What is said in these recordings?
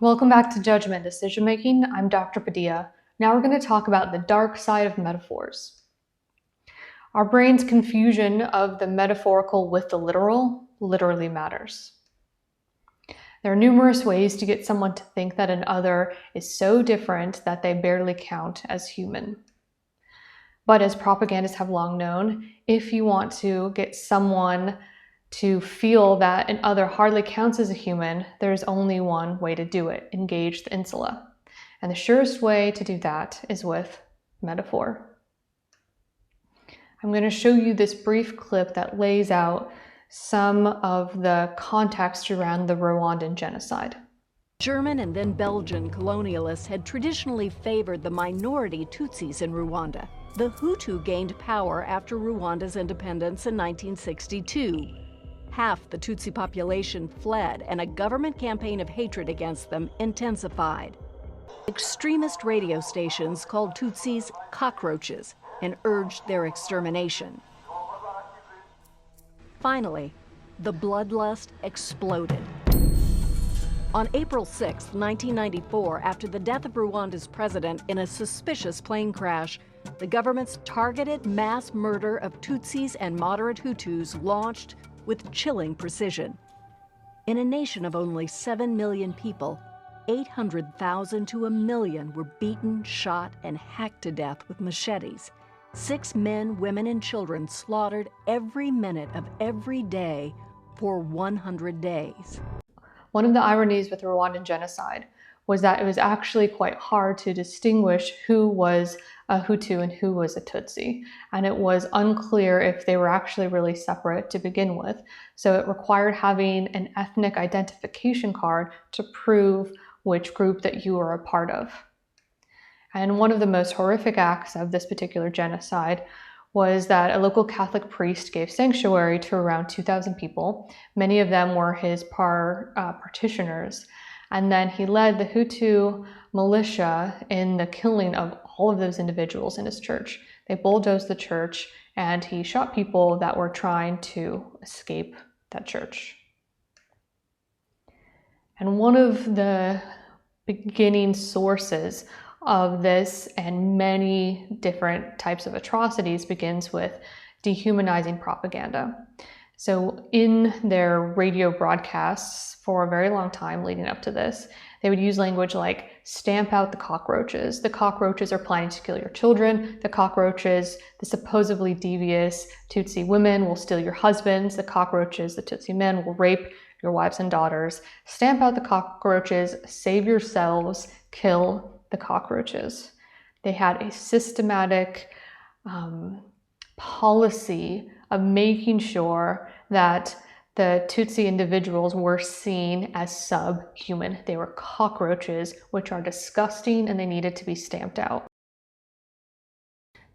Welcome back to Judgment Decision Making. I'm Dr. Padilla. Now we're going to talk about the dark side of metaphors. Our brain's confusion of the metaphorical with the literal literally matters. There are numerous ways to get someone to think that an other is so different that they barely count as human. But as propagandists have long known, if you want to get someone to feel that an other hardly counts as a human, there's only one way to do it: engage the insula. And the surest way to do that is with metaphor. I'm going to show you this brief clip that lays out some of the context around the Rwandan genocide. German and then Belgian colonialists had traditionally favored the minority Tutsis in Rwanda. The Hutu gained power after Rwanda's independence in 1962. Half the Tutsi population fled, and a government campaign of hatred against them intensified. Extremist radio stations called Tutsis cockroaches and urged their extermination. Finally, the bloodlust exploded. On April 6, 1994, after the death of Rwanda's president in a suspicious plane crash, the government's targeted mass murder of Tutsis and moderate Hutus launched with chilling precision. In a nation of only 7 million people, 800,000 to 1 million were beaten, shot, and hacked to death with machetes. 6 men, women, and children slaughtered every minute of every day for 100 days. One of the ironies with the Rwandan genocide was that it was actually quite hard to distinguish who was a Hutu and who was a Tutsi. And it was unclear if they were actually really separate to begin with. So it required having an ethnic identification card to prove which group that you were a part of. And one of the most horrific acts of this particular genocide was that a local Catholic priest gave sanctuary to around 2,000 people. Many of them were his parishioners. And then he led the Hutu militia in the killing of all of those individuals in his church. They bulldozed the church, and he shot people that were trying to escape that church. And one of the beginning sources of this and many different types of atrocities begins with dehumanizing propaganda. So in their radio broadcasts for a very long time leading up to this, they would use language like stamp out the cockroaches. The cockroaches are planning to kill your children. The cockroaches, the supposedly devious Tutsi women, will steal your husbands. The cockroaches, the Tutsi men, will rape your wives and daughters. Stamp out the cockroaches, save yourselves, kill the cockroaches. They had a systematic policy of making sure that the Tutsi individuals were seen as subhuman. They were cockroaches, which are disgusting, and they needed to be stamped out.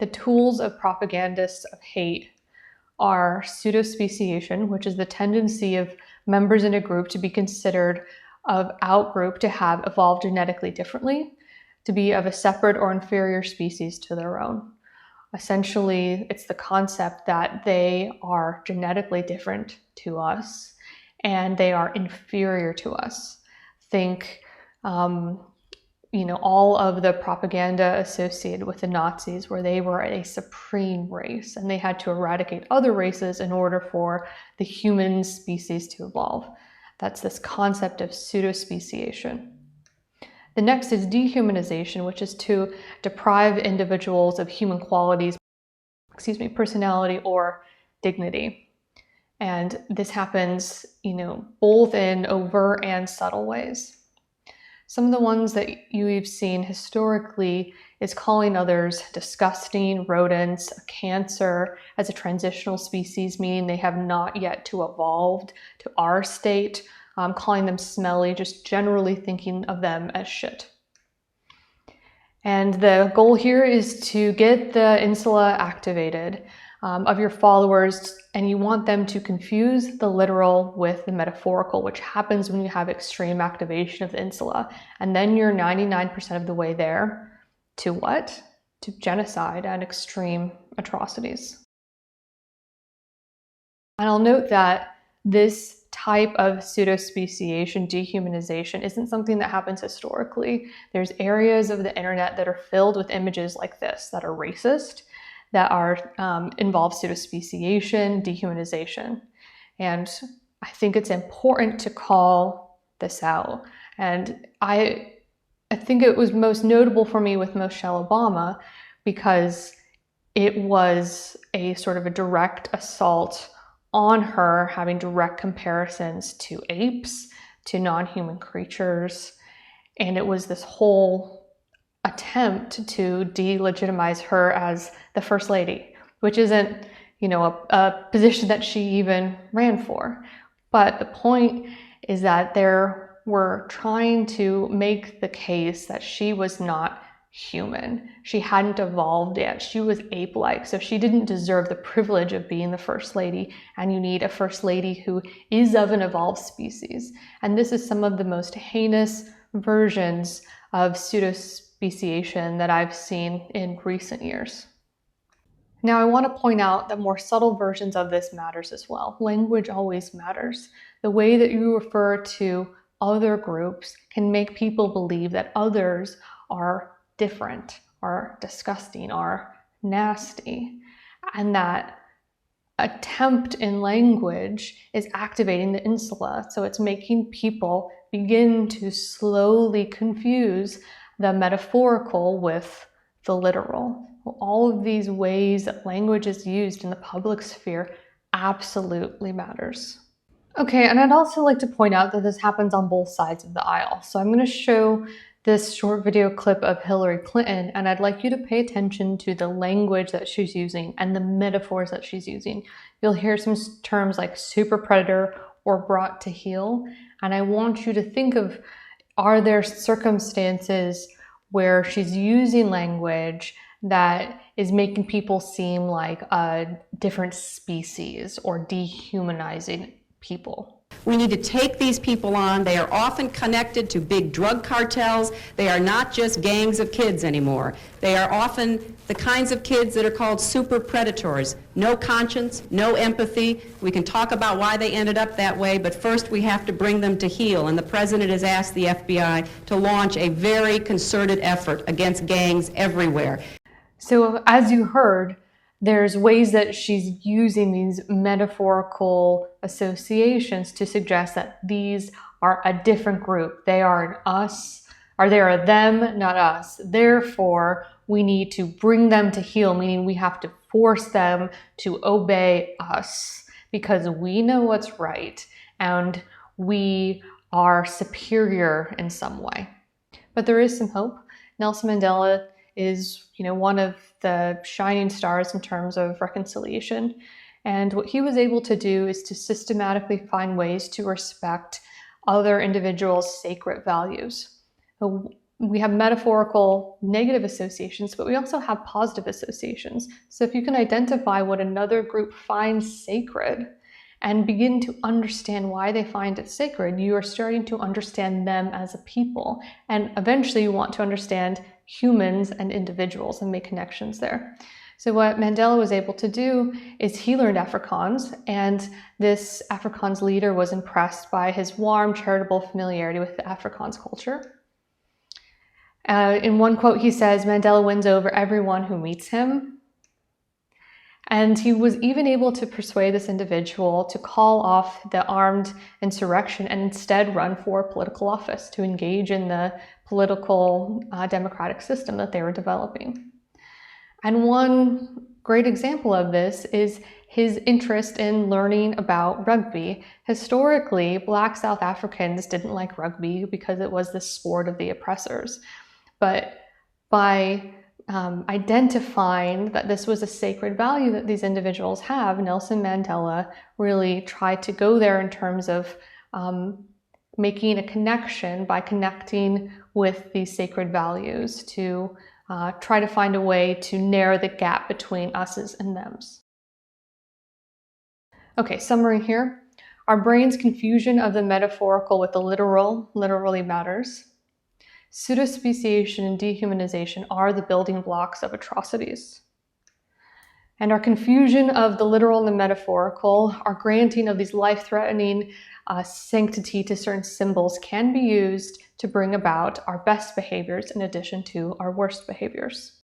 The tools of propagandists of hate are pseudospeciation, which is the tendency of members in a group to be considered of outgroup to have evolved genetically differently, to be of a separate or inferior species to their own. Essentially, it's the concept that they are genetically different to us and they are inferior to us. Think, all of the propaganda associated with the Nazis, where they were a supreme race and they had to eradicate other races in order for the human species to evolve. That's this concept of pseudospeciation. The next is dehumanization, which is to deprive individuals of human qualities, personality or dignity. And this happens, both in overt and subtle ways. Some of the ones that you've seen historically is calling others disgusting, rodents, a cancer, as a transitional species, meaning they have not yet evolved to our state. Calling them smelly, just generally thinking of them as shit. And the goal here is to get the insula activated of your followers, and you want them to confuse the literal with the metaphorical, which happens when you have extreme activation of the insula. And then you're 99% of the way there to what? To genocide and extreme atrocities. And I'll note that this type of pseudospeciation, dehumanization, isn't something that happens historically. There's areas of the internet that are filled with images like this that are racist, that are involve pseudospeciation, dehumanization. And I think it's important to call this out. And I think it was most notable for me with Michelle Obama because it was a sort of a direct assault on her, having direct comparisons to apes, to non-human creatures. And it was this whole attempt to delegitimize her as the First Lady, which isn't, a position that she even ran for. But the point is that they were trying to make the case that she was not human. She hadn't evolved yet. She was ape-like, so she didn't deserve the privilege of being the First Lady, and you need a First Lady who is of an evolved species. And this is some of the most heinous versions of pseudospeciation that I've seen in recent years. Now, I want to point out that more subtle versions of this matters as well. Language always matters. The way that you refer to other groups can make people believe that others are different, are disgusting, are nasty. And that attempt in language is activating the insula. So it's making people begin to slowly confuse the metaphorical with the literal. All of these ways that language is used in the public sphere absolutely matters. Okay, and I'd also like to point out that this happens on both sides of the aisle. So I'm going to show this short video clip of Hillary Clinton, and I'd like you to pay attention to the language that she's using and the metaphors that she's using. You'll hear some terms like super predator or brought to heel, and I want you to think of, are there circumstances where she's using language that is making people seem like a different species or dehumanizing people? We need to take these people on. They are often connected to big drug cartels. They are not just gangs of kids anymore. They are often the kinds of kids that are called super predators. No conscience, no empathy. We can talk about why they ended up that way, but first we have to bring them to heel. And the president has asked the FBI to launch a very concerted effort against gangs everywhere. So as you heard, there's ways that she's using these metaphorical associations to suggest that these are a different group. They are an us, or they are a them, not us. Therefore, we need to bring them to heel, meaning we have to force them to obey us because we know what's right and we are superior in some way. But there is some hope. Nelson Mandela is, one of the shining stars in terms of reconciliation. And what he was able to do is to systematically find ways to respect other individuals' sacred values. So we have metaphorical negative associations, but we also have positive associations. So if you can identify what another group finds sacred and begin to understand why they find it sacred, you are starting to understand them as a people. And eventually you want to understand humans and individuals and make connections there. So what Mandela was able to do is he learned Afrikaans, and this Afrikaans leader was impressed by his warm, charitable familiarity with the Afrikaans culture. In one quote, he says, Mandela wins over everyone who meets him. And he was even able to persuade this individual to call off the armed insurrection and instead run for political office to engage in the political democratic system that they were developing. And one great example of this is his interest in learning about rugby. Historically, Black South Africans didn't like rugby because it was the sport of the oppressors. But by identifying that this was a sacred value that these individuals have, Nelson Mandela really tried to go there in terms of making a connection by connecting with these sacred values to try to find a way to narrow the gap between us's and them's. Okay, summary here. Our brain's confusion of the metaphorical with the literal literally matters. Pseudospeciation and dehumanization are the building blocks of atrocities. And our confusion of the literal and the metaphorical, our granting of these life-threatening sanctity to certain symbols can be used to bring about our best behaviors in addition to our worst behaviors.